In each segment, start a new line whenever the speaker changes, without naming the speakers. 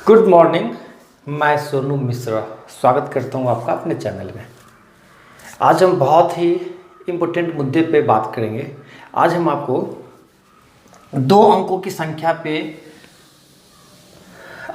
Good morning. मैं सोनू मिश्रा स्वागत करता हूं आपका अपने चैनल में। आज हम बहुत ही इम्पोर्टेंट मुद्दे पे बात करेंगे। आज हम आपको 2 अंकों की संख्या पे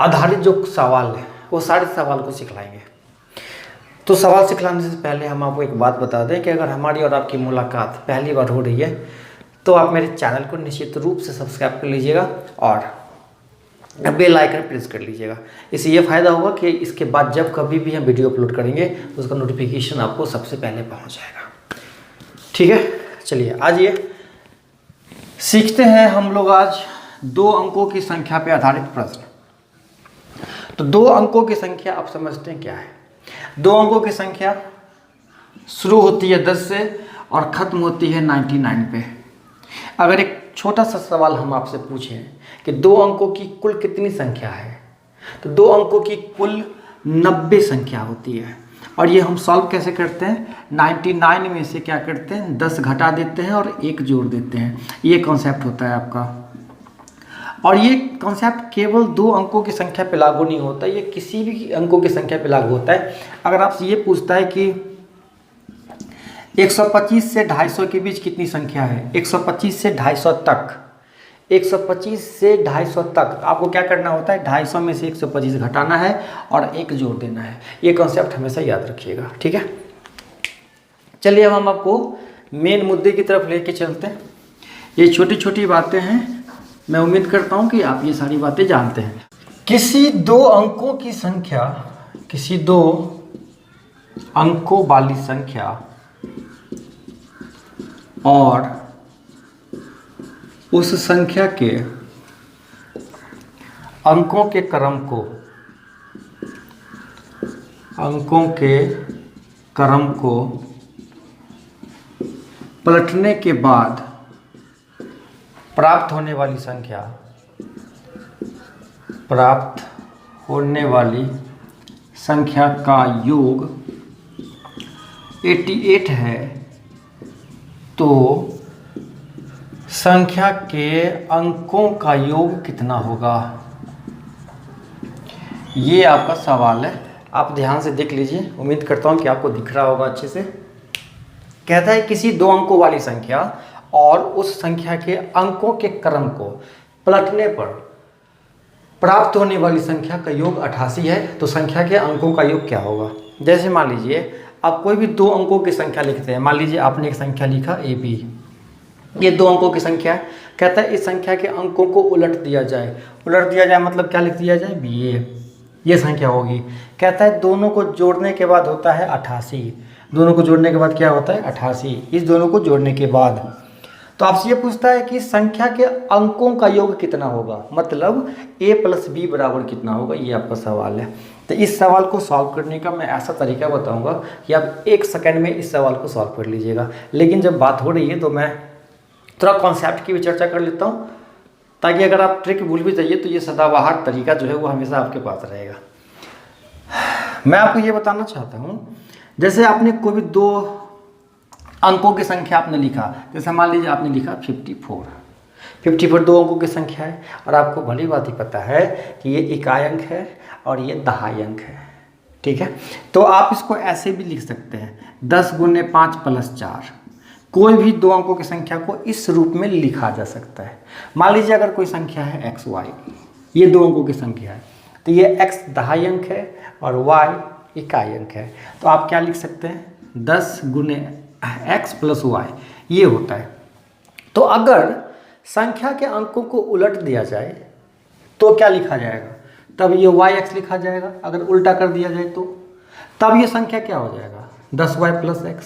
आधारित जो सवाल है वो सारे सवाल को सिखलाएंगे। तो सवाल सिखलाने से पहले हम आपको एक बात बता दें कि अगर हमारी और आपकी मुलाकात पहली बार हो रही है तो आप मेरे चैनल को निश्चित रूप से सब्सक्राइब कर लीजिएगा और बेल आइकन प्रेस कर लीजिएगा। इससे ये फ़ायदा होगा कि इसके बाद जब कभी भी हम वीडियो अपलोड करेंगे तो उसका नोटिफिकेशन आपको सबसे पहले पहुंच जाएगा। ठीक है, चलिए आज ये सीखते हैं हम लोग आज 2 अंकों की संख्या पे आधारित प्रश्न। तो 2 अंकों की संख्या आप समझते हैं क्या है? 2 अंकों की संख्या शुरू होती है 10 से और ख़त्म होती है 99 पे। अगर एक छोटा सा सवाल हम आपसे पूछें कि 2 अंकों की कुल कितनी संख्या है, तो 2 अंकों की कुल 90 संख्या होती है। और ये हम सॉल्व कैसे करते हैं? 99 में से क्या करते हैं, 10 घटा देते हैं और 1 जोड़ देते हैं। ये कॉन्सेप्ट होता है आपका। और ये कॉन्सेप्ट केवल 2 अंकों की संख्या पे लागू नहीं होता, ये किसी भी अंकों की संख्या पे लागू होता है। अगर आपसे ये पूछता है कि 125 से 250 के बीच कितनी संख्या है, 125 से 250 तक, 125 से 250 तक आपको क्या करना होता है, 250 में से 125 घटाना है और 1 जोड़ देना है। ये कॉन्सेप्ट हमेशा याद रखिएगा। ठीक है, चलिए अब हम आपको मेन मुद्दे की तरफ लेके चलते हैं। ये छोटी छोटी बातें हैं, मैं उम्मीद करता हूँ कि आप ये सारी बातें जानते हैं। किसी 2 अंकों की संख्या, किसी 2 अंकों वाली संख्या और उस संख्या के अंकों के क्रम को पलटने के बाद प्राप्त होने वाली संख्या का योग 88 है, तो संख्या के अंकों का योग कितना होगा? ये आपका सवाल है, आप ध्यान से देख लीजिए। उम्मीद करता हूँ कि आपको दिख रहा होगा अच्छे से। कहता है किसी 2 अंकों वाली संख्या और उस संख्या के अंकों के क्रम को पलटने पर प्राप्त होने वाली संख्या का योग 88 है, तो संख्या के अंकों का योग क्या होगा? जैसे मान लीजिए आप कोई भी 2 अंकों की संख्या लिखते हैं। मान लीजिए आपने एक संख्या लिखा AB, ये 2 अंकों की संख्या है। कहता है इस संख्या के अंकों को उलट दिया जाए। उलट दिया जाए मतलब क्या लिख दिया जाए, BA, ये संख्या होगी। कहता है दोनों को जोड़ने के बाद होता है 88। दोनों को जोड़ने के बाद क्या होता है, 88। इस दोनों को जोड़ने के बाद तो आपसे ये पूछता है कि संख्या के अंकों का योग कितना होगा, मतलब A + B बराबर कितना होगा, ये आपका सवाल है। तो इस सवाल को सॉल्व करने का मैं ऐसा तरीका बताऊंगा कि आप 1 सेकंड में इस सवाल को सॉल्व कर लीजिएगा। लेकिन जब बात हो रही है तो मैं थोड़ा कॉन्सेप्ट की भी चर्चा कर लेता हूँ, ताकि अगर आप ट्रिक भूल भी जाइए तो ये सदाबहार तरीका जो है वो हमेशा आपके पास रहेगा। मैं आपको ये बताना चाहता हूँ, जैसे आपने कोई भी 2 अंकों की संख्या आपने लिखा, जैसे मान लीजिए आपने लिखा 54 2 अंकों की संख्या है और आपको भली बात ही पता है कि ये इकाई अंक है और ये दहाई अंक है। ठीक है, तो आप इसको ऐसे भी लिख सकते हैं 10 × 5 + 4। कोई भी 2 अंकों की संख्या को इस रूप में लिखा जा सकता है। मान लीजिए अगर कोई संख्या है XY, ये 2 अंकों की संख्या है, तो ये X दहाई अंक है और Y इकाई अंक है। तो आप क्या लिख सकते हैं, 10 × X + Y, ये होता है। तो अगर संख्या के अंकों को उलट दिया जाए तो क्या लिखा जाएगा, तब ये YX लिखा जाएगा। अगर उल्टा कर दिया जाए तो तब ये संख्या क्या हो जाएगा, 10Y + X,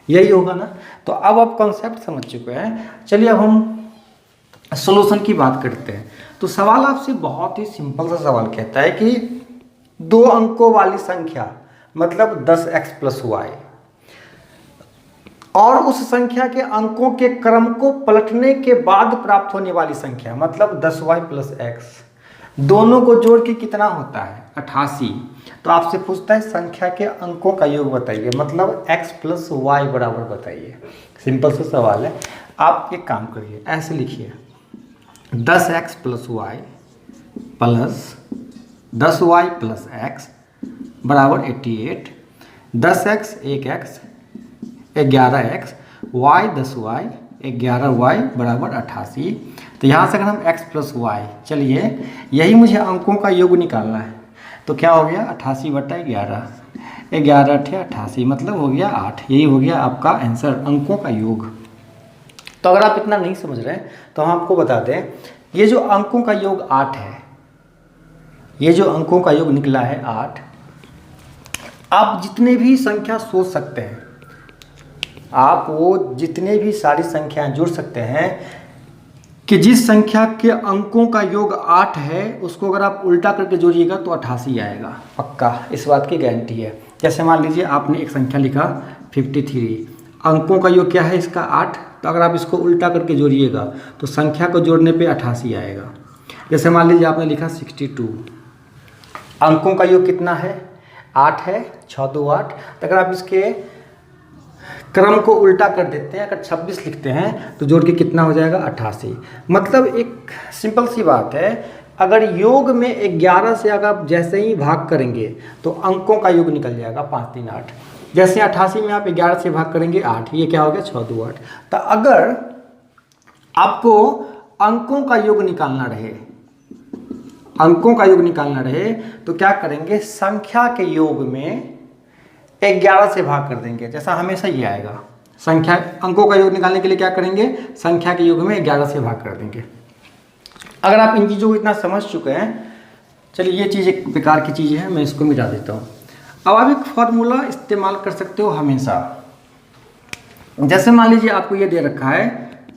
यही होगा ना। तो अब आप कॉन्सेप्ट समझ चुके हैं। चलिए अब हम सॉल्यूशन की बात करते हैं। तो सवाल आपसे बहुत ही सिंपल सा सवाल कहता है कि 2 अंकों वाली संख्या मतलब 10X + Y और उस संख्या के अंकों के क्रम को पलटने के बाद प्राप्त होने वाली संख्या मतलब 10Y + X, दोनों को जोड़ के कितना होता है, 88। तो आपसे पूछता है संख्या के अंकों का योग बताइए, मतलब X + Y बराबर बताइए। सिंपल सा सवाल है। आप एक काम करिए, ऐसे लिखिए 10x + y + 10y plus x बराबर 88, 10x 1x 11x, y 10y 11y बराबर 88। तो यहाँ से अगर हम x प्लस वाई, चलिए यही मुझे अंकों का योग निकालना है, तो क्या हो गया 88 बटा 11, 11 अठे 88, मतलब हो गया 8। यही हो गया आपका आंसर, अंकों का योग। तो अगर आप इतना नहीं समझ रहे हैं तो हम आपको बता दें, ये जो अंकों का योग 8 है, ये जो अंकों का योग निकला है 8, आप जितने भी संख्या सोच सकते हैं, आप वो जितने भी सारी संख्याएं जोड़ सकते हैं कि जिस संख्या के अंकों का योग 8 है उसको अगर आप उल्टा करके जोड़िएगा तो 88 आएगा, पक्का, इस बात की गारंटी है। जैसे मान लीजिए आपने एक संख्या लिखा 53, अंकों का योग क्या है इसका 8, तो अगर आप इसको उल्टा करके जोड़िएगा तो संख्या को जोड़ने पे 88 आएगा। जैसे मान लीजिए आपने लिखा 62, अंकों का योग कितना है 8 है, 6 2 8, तो अगर आप इसके क्रम को उल्टा कर देते हैं, अगर 26 लिखते हैं तो जोड़ के कितना हो जाएगा 88। मतलब एक सिंपल सी बात है, अगर योग में 11 से अगर आप जैसे ही भाग करेंगे तो अंकों का योग निकल जाएगा 5 3 8। जैसे 88 में आप 11 से भाग करेंगे 8, ये क्या हो गया 6 2 8। तो अगर आपको अंकों का योग निकालना रहे, अंकों का योग निकालना रहे तो क्या करेंगे, संख्या के योग में 11 से भाग कर देंगे, जैसा हमेशा ये आएगा। संख्या अंकों का योग निकालने के लिए क्या करेंगे, संख्या के योग में 11 से भाग कर देंगे। अगर आप इन चीज़ों को इतना समझ चुके हैं, चलिए ये चीज़ एक बेकार की चीज़ है, मैं इसको मिटा देता हूँ। अब आप एक फॉर्मूला इस्तेमाल कर सकते हो हमेशा। जैसे मान लीजिए आपको ये दे रखा है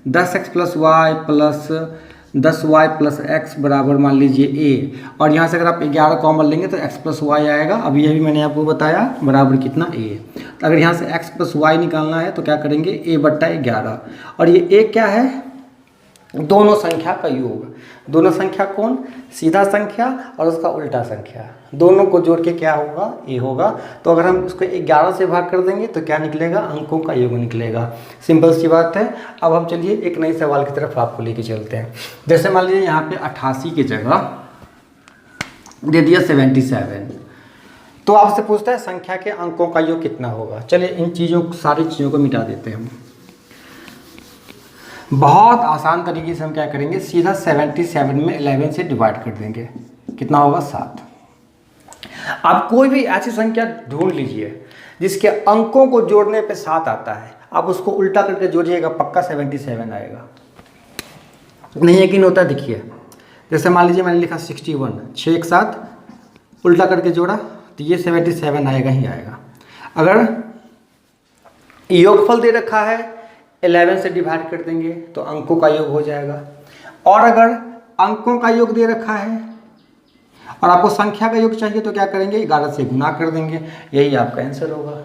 10x plus y plus 10y plus x बराबर मान लीजिए a, और यहाँ से अगर आप 11 कॉमन लेंगे तो x प्लस वाई आएगा। अब ये भी मैंने आपको बताया बराबर कितना a। तो अगर यहाँ से x प्लस वाई निकालना है तो क्या करेंगे a बट्टा 11, और ये a क्या है, दोनों संख्या का योग। दोनों संख्या कौन, सीधा संख्या और उसका उल्टा संख्या, दोनों को जोड़ के क्या होगा a होगा। तो अगर हम इसको 11 से भाग कर देंगे तो क्या निकलेगा, अंकों का योग निकलेगा। सिंपल सी बात है। अब हम चलिए एक नए सवाल की तरफ आपको लेके चलते हैं। जैसे मान लीजिए यहाँ पे 88 की जगह दे दिया 77, तो आपसे पूछता है संख्या के अंकों का योग कितना होगा। चलिए इन चीज़ों सारी चीज़ों को मिटा देते हैं हम। बहुत आसान तरीके से हम क्या करेंगे, सीधा 77 में 11 से डिवाइड कर देंगे, कितना होगा 7। आप कोई भी ऐसी संख्या ढूंढ लीजिए जिसके अंकों को जोड़ने पे 7 आता है, आप उसको उल्टा करके जोड़िएगा, पक्का 77 आएगा। नहीं यकीन होता, देखिए जैसे मान लीजिए मैंने लिखा 61, 6 एक साथ उल्टा करके जोड़ा तो ये 77 आएगा ही आएगा। अगर योगफल दे रखा है 11 से डिवाइड कर देंगे तो अंकों का योग हो जाएगा, और अगर अंकों का योग दे रखा है और आपको संख्या का योग चाहिए तो क्या करेंगे, 11 से गुना कर देंगे, यही आपका आंसर होगा।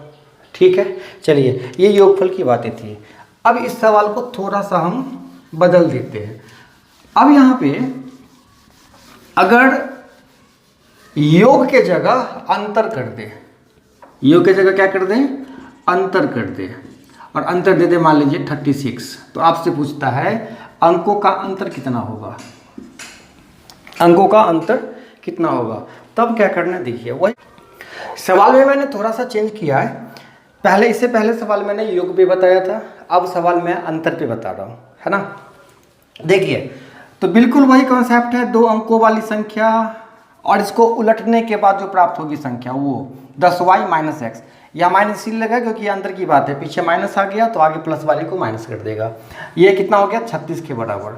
ठीक है, चलिए ये योगफल की बातें थी। अब इस सवाल को थोड़ा सा हम बदल देते हैं। अब यहाँ पे अगर योग के जगह अंतर कर दे, योग के जगह क्या कर दें, अंतर कर दे, और अंतर दे दे मान लीजिए 36, तो आपसे पूछता है अंकों का अंतर कितना होगा, अंकों का अंतर कितना होगा। तब क्या करना है, देखिए वही सवाल में मैंने थोड़ा सा चेंज किया है। पहले इससे पहले सवाल मैंने योग पे बताया था, अब सवाल मैं अंतर पे बता रहा हूँ, है ना। देखिए तो बिल्कुल वही कॉन्सेप्ट है, 2 अंकों वाली संख्या और इसको उलटने के बाद जो प्राप्त होगी संख्या वो 10y माइनस एक्स, या माइनस इसलिए लगा क्योंकि ये अंतर की बात है, पीछे माइनस आ गया तो आगे प्लस वाले को माइनस कर देगा। ये कितना हो गया 36 के बराबर।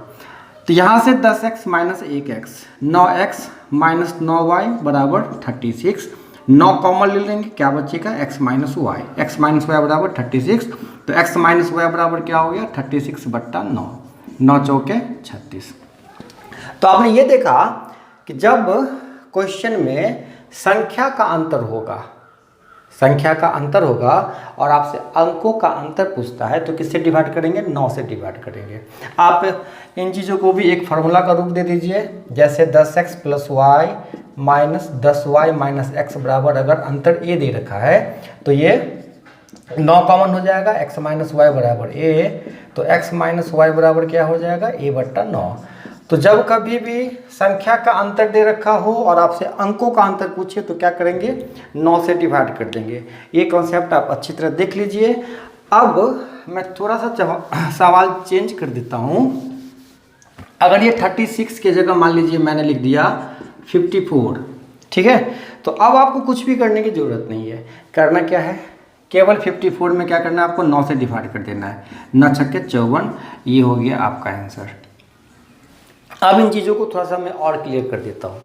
तो यहाँ से 10x minus 1x, 9x minus 9y बराबर 36, 9 कॉमन ले लेंगे, क्या बचेगा x minus y, x minus y बराबर 36। तो x माइनस वाई बराबर क्या हो गया 36 बट्टा 9, 9 चौके 36। तो आपने ये देखा कि जब क्वेश्चन में संख्या का अंतर होगा, संख्या का अंतर होगा और आपसे अंकों का अंतर पूछता है तो किससे डिवाइड करेंगे, 9 से डिवाइड करेंगे। आप इन चीज़ों को भी एक फार्मूला का रूप दे दीजिए, जैसे 10x plus y minus 10y minus x बराबर, अगर अंतर a दे रखा है तो ये 9 कॉमन हो जाएगा, x माइनस वाई बराबर a, तो x माइनस वाई बराबर क्या हो जाएगा a बट्टा 9। तो जब कभी भी संख्या का अंतर दे रखा हो और आपसे अंकों का अंतर पूछे तो क्या करेंगे, 9 से डिवाइड कर देंगे। ये कॉन्सेप्ट आप अच्छी तरह देख लीजिए। अब मैं थोड़ा सा सवाल चेंज कर देता हूँ। अगर ये 36 की जगह मान लीजिए मैंने लिख दिया 54, ठीक है, तो अब आपको कुछ भी करने की ज़रूरत नहीं है। करना क्या है, केवल 54 में क्या करना है आपको, 9 से डिवाइड कर देना है। 9 छक्के 54, ये हो गया आपका आंसर। अब इन चीज़ों को थोड़ा सा मैं और क्लियर कर देता हूँ।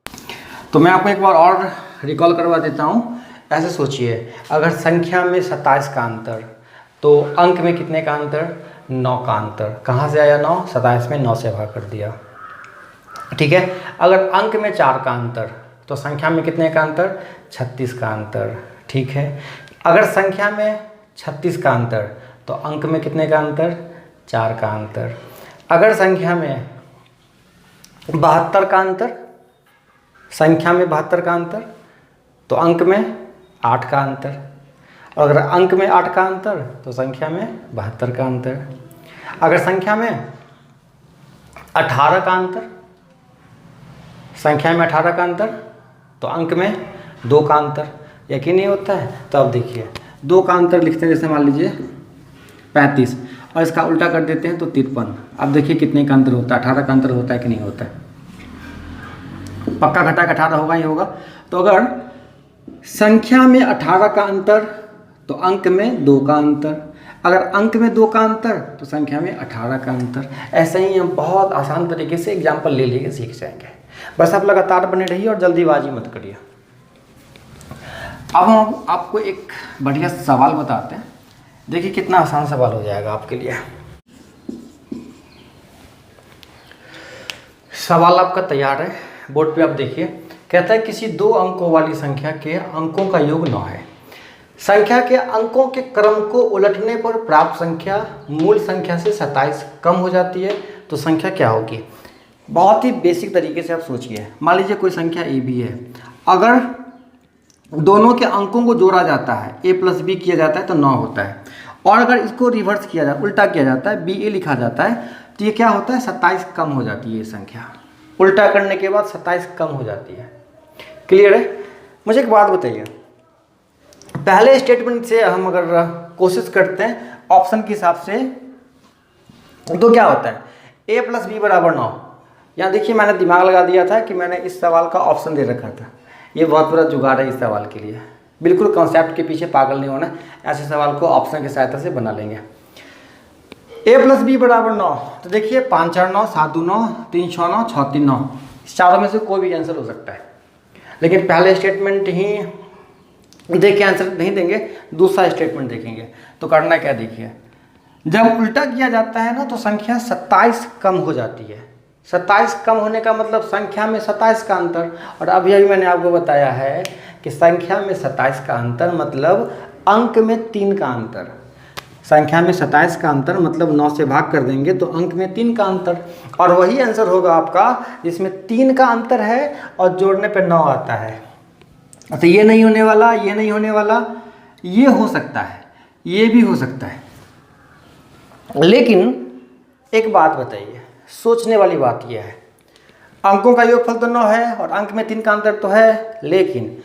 तो मैं आपको एक बार और रिकॉल करवा देता हूँ। ऐसे सोचिए, अगर संख्या में 27 का अंतर, तो अंक में कितने का अंतर, 9 का अंतर। कहाँ से आया 9, 27 में 9 से भाग कर दिया, ठीक है। अगर अंक में 4 का अंतर, तो संख्या में कितने का अंतर, 36 का अंतर, ठीक है। अगर संख्या में 36 का अंतर, तो अंक में कितने का अंतर, 4 का अंतर। अगर संख्या में 72 का अंतर, संख्या में 72 का अंतर, तो अंक में 8 का अंतर। और अगर अंक में 8 का अंतर, तो संख्या में 72 का अंतर। अगर संख्या में 18 का अंतर, संख्या में 18 का अंतर, तो अंक में 2 का अंतर। यकीन नहीं होता है, तो अब देखिए 2 का अंतर लिखते हैं, जैसे मान लीजिए 35, और इसका उल्टा कर देते हैं तो 53। अब देखिए कितने का अंतर होता है, 18 का अंतर होता है कि नहीं होता है, पक्का घटा का 18 होगा ही होगा। तो अगर संख्या में 18 का अंतर, तो अंक में 2 का अंतर। अगर अंक में 2 का अंतर, तो संख्या में 18 का अंतर। ऐसे ही हम बहुत आसान तरीके से एग्जाम्पल ले लेके सीख जाएंगे। बस आप लगातार बने रहिए और जल्दीबाजी मत करिए। अब हम आपको एक बढ़िया सवाल बताते हैं, देखिए कितना आसान सवाल हो जाएगा आपके लिए। सवाल आपका तैयार है, बोर्ड पे आप देखिए। कहता है किसी 2 अंकों वाली संख्या के अंकों का योग 9 है। संख्या के अंकों के क्रम को उलटने पर प्राप्त संख्या मूल संख्या से 27 कम हो जाती है, तो संख्या क्या होगी। बहुत ही बेसिक तरीके से आप सोचिए। मान लीजिए कोई संख्या ए बी है, अगर दोनों के अंकों को जोड़ा जाता है, a प्लस बी किया जाता है तो 9 होता है। और अगर इसको रिवर्स किया जाए, उल्टा किया जाता है, बी ए लिखा जाता है, तो ये क्या होता है, 27 कम हो जाती है ये संख्या। उल्टा करने के बाद 27 कम हो जाती है। क्लियर है। मुझे एक बात बताइए, पहले स्टेटमेंट से हम अगर कोशिश करते हैं ऑप्शन के हिसाब से, तो क्या होता है, a प्लस बी बराबर 9। यहाँ देखिए मैंने दिमाग लगा दिया था कि मैंने इस सवाल का ऑप्शन दे रखा था। ये बहुत बड़ा जुगाड़ है इस सवाल के लिए। बिल्कुल कॉन्सेप्ट के पीछे पागल नहीं होना, ऐसे सवाल को ऑप्शन की सहायता से बना लेंगे। a प्लस बी बराबर 9, तो देखिए 5 4 9, 7 2 9, 3 6 9, 6 3 9, इस चारों में से कोई भी आंसर हो सकता है। लेकिन पहले स्टेटमेंट ही देख के आंसर नहीं देंगे, दूसरा स्टेटमेंट देखेंगे। तो करना क्या, देखिए जब उल्टा किया जाता है ना, तो संख्या 27 कम हो जाती है। 27 कम होने का मतलब संख्या में 27 का अंतर। और अभी अभी मैंने आपको बताया है कि संख्या में 27 का अंतर मतलब अंक में 3 का अंतर। संख्या में 27 का अंतर मतलब 9 से भाग कर देंगे तो अंक में 3 का अंतर, और वही आंसर होगा आपका जिसमें 3 का अंतर है और जोड़ने पे 9 आता है। तो ये नहीं होने वाला, ये नहीं होने वाला, ये हो सकता है, ये भी हो सकता है। लेकिन एक बात बताइए, सोचने वाली बात यह है, अंकों का योगफल तो 9 है और अंक में 3 का अंतर तो है, लेकिन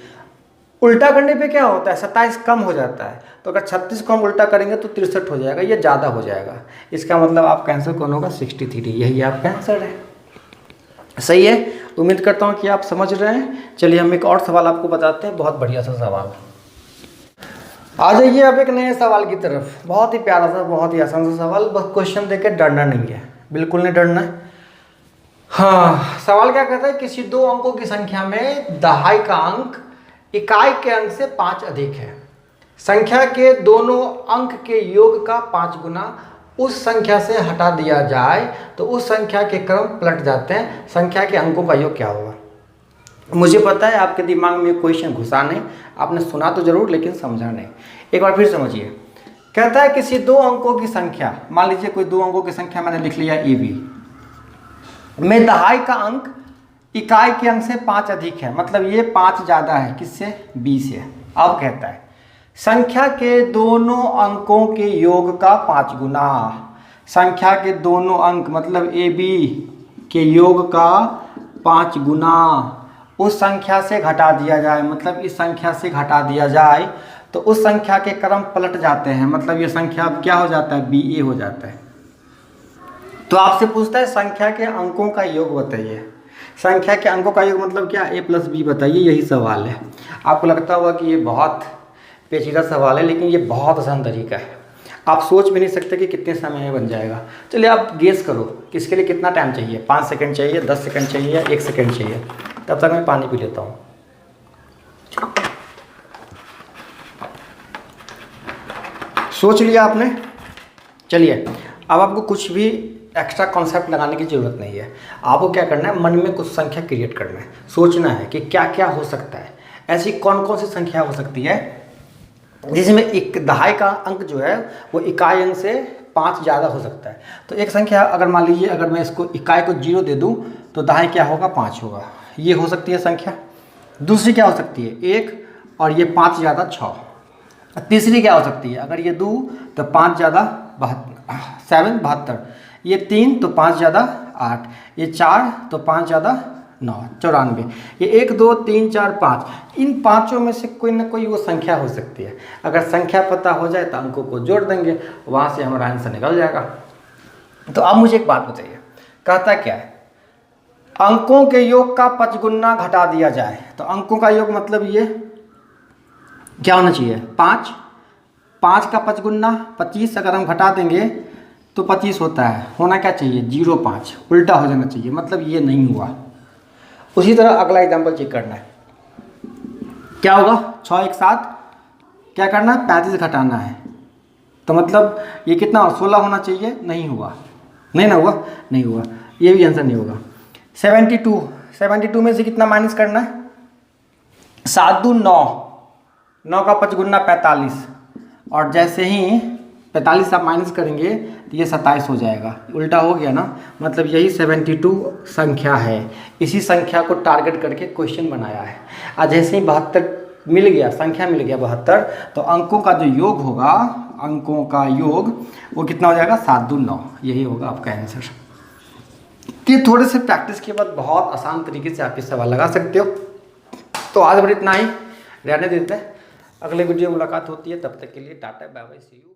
उल्टा करने पे क्या होता है, 27 कम हो जाता है। तो अगर 36 को हम उल्टा करेंगे तो 63 हो जाएगा, ये ज़्यादा हो जाएगा। इसका मतलब आपका आंसर कौन होगा, 63। यही आपका आंसर है। सही है, उम्मीद करता हूँ कि आप समझ रहे हैं। चलिए हम एक और सवाल आपको बताते हैं, बहुत बढ़िया सा सवाल। आ जाइए अब एक नए सवाल की तरफ। बहुत ही प्यारा सा, बहुत ही आसान सा सवाल। बस क्वेश्चन देख के डरना नहीं है, बिल्कुल नहीं डरना है। हाँ, सवाल क्या कहता है, किसी 2 अंकों की संख्या में दहाई का अंक इकाई के अंक से 5 अधिक है। संख्या के दोनों अंक के योग का 5 गुना उस संख्या से हटा दिया जाए तो उस संख्या के क्रम पलट जाते हैं। संख्या के अंकों का योग क्या होगा। मुझे पता है आपके दिमाग में क्वेश्चन घुसा नहीं, आपने सुना तो जरूर लेकिन समझा नहीं। एक बार फिर समझिए। कहता है किसी 2 अंकों की संख्या, मान लीजिए कोई 2 अंकों की संख्या मैंने लिख लिया ए बी, में दहाई का अंक इकाई के अंक से 5 अधिक है, मतलब ये 5 ज़्यादा है किससे, बी से। अब कहता है संख्या के दोनों अंकों के योग का 5 गुना। संख्या के दोनों अंक मतलब ए बी के योग का 5 गुना उस संख्या से घटा दिया जाए, मतलब इस संख्या से घटा दिया जाए तो उस संख्या के क्रम पलट जाते हैं, मतलब ये संख्या अब क्या हो जाता है, BA हो जाता है। तो आपसे पूछता है संख्या के अंकों का योग बताइए। संख्या के अंकों का योग मतलब क्या, A + B बताइए, यही सवाल है। आपको लगता होगा कि ये बहुत पेचीदा सवाल है, लेकिन ये बहुत आसान तरीका है। आप सोच भी नहीं सकते कि कितने समय में बन जाएगा। चलिए आप गेस करो कि इसके लिए कितना टाइम चाहिए, 5 सेकंड चाहिए, 10 सेकंड चाहिए या 1 सेकंड चाहिए। तब तक मैं पानी पी लेता हूँ। सोच लिया आपने? चलिए अब आपको कुछ भी एक्स्ट्रा कॉन्सेप्ट लगाने की ज़रूरत नहीं है। आपको क्या करना है, मन में कुछ संख्या क्रिएट करना है, सोचना है कि क्या क्या हो सकता है, ऐसी कौन कौन सी संख्या हो सकती है जिसमें एक दहाई का अंक जो है वो इकाई अंक से 5 ज़्यादा हो सकता है। तो एक संख्या अगर मान लीजिए, अगर मैं इसको इकाई को 0 दे दूँ तो दहाई क्या होगा, 5 होगा। ये हो सकती है संख्या। दूसरी क्या हो सकती है, 1 और ये 5 ज़्यादा 6। तीसरी क्या हो सकती है, अगर ये 2 तो 5 ज़्यादा 7 72, ये 3 तो 5 ज़्यादा 8, ये 4 तो 5 ज़्यादा 9 94, ये 1 2 3 4 5। इन पाँचों में से कोई ना कोई वो संख्या हो सकती है। अगर संख्या पता हो जाए तो अंकों को जोड़ देंगे, वहाँ से हमारा आंसर निकल जाएगा। तो अब मुझे एक बात बताइए, कहता क्या है, अंकों के योग का 5 गुना घटा दिया जाए। तो अंकों का योग मतलब ये क्या होना चाहिए, 5। 5 का 5 गुना 25, अगर हम घटा देंगे तो 25 होता है। होना क्या चाहिए, 0.5, उल्टा हो जाना चाहिए, मतलब ये नहीं हुआ। उसी तरह अगला एग्जाम्पल चेक करना है, क्या होगा, 6 1 7, क्या करना है, 35 घटाना है। तो मतलब ये कितना, 16 होना चाहिए, नहीं हुआ, नहीं ना हुआ, नहीं हुआ, ये भी आंसर नहीं होगा। 72 में से कितना माइनस करना है, 7 2 9, 9 का 5 गुना 45, और जैसे ही 45 आप माइनस करेंगे तो ये 27 हो जाएगा, उल्टा हो गया ना। मतलब यही 72 संख्या है। इसी संख्या को टारगेट करके क्वेश्चन बनाया है। आज जैसे ही 72 मिल गया, संख्या मिल गया 72, तो अंकों का जो योग होगा, अंकों का योग वो कितना हो जाएगा, 7 2 9, यही होगा आपका आंसर। ये थोड़े से प्रैक्टिस के बाद बहुत आसान तरीके से आप ये सवाल लगा सकते हो। तो आज बस इतना ही रहने देते हैं, अगले वीडियो में मुलाकात होती है। तब तक के लिए tata bye bye, see you.